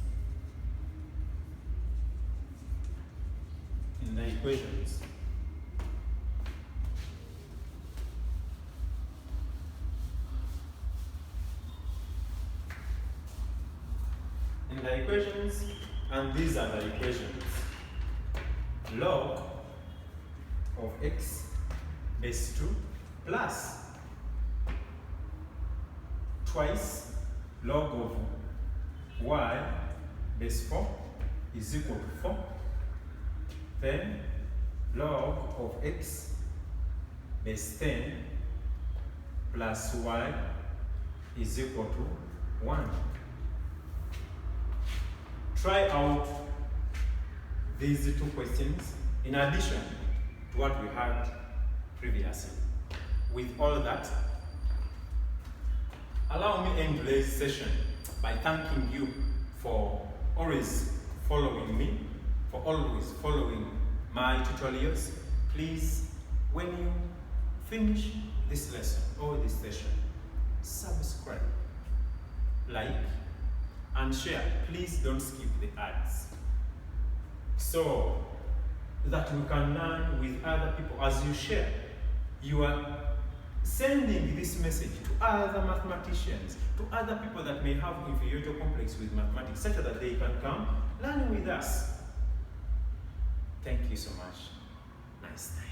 in the equations, and these are the equations. Log of x base 2 plus twice log of y base 4 is equal to 4. Then log of x base 10 plus y is equal to 1. Try out these two questions in addition to what we had previously. With all that, allow me to end today's session by thanking you for always following me, for always following my tutorials. Please, when you finish this lesson or this session, subscribe, like, and share. Please don't skip the ads, so that we can learn with other people. As you share, you are sending this message to other mathematicians, to other people that may have inferiority complex with mathematics, such that they can come learn with us. Thank you so much. Nice time.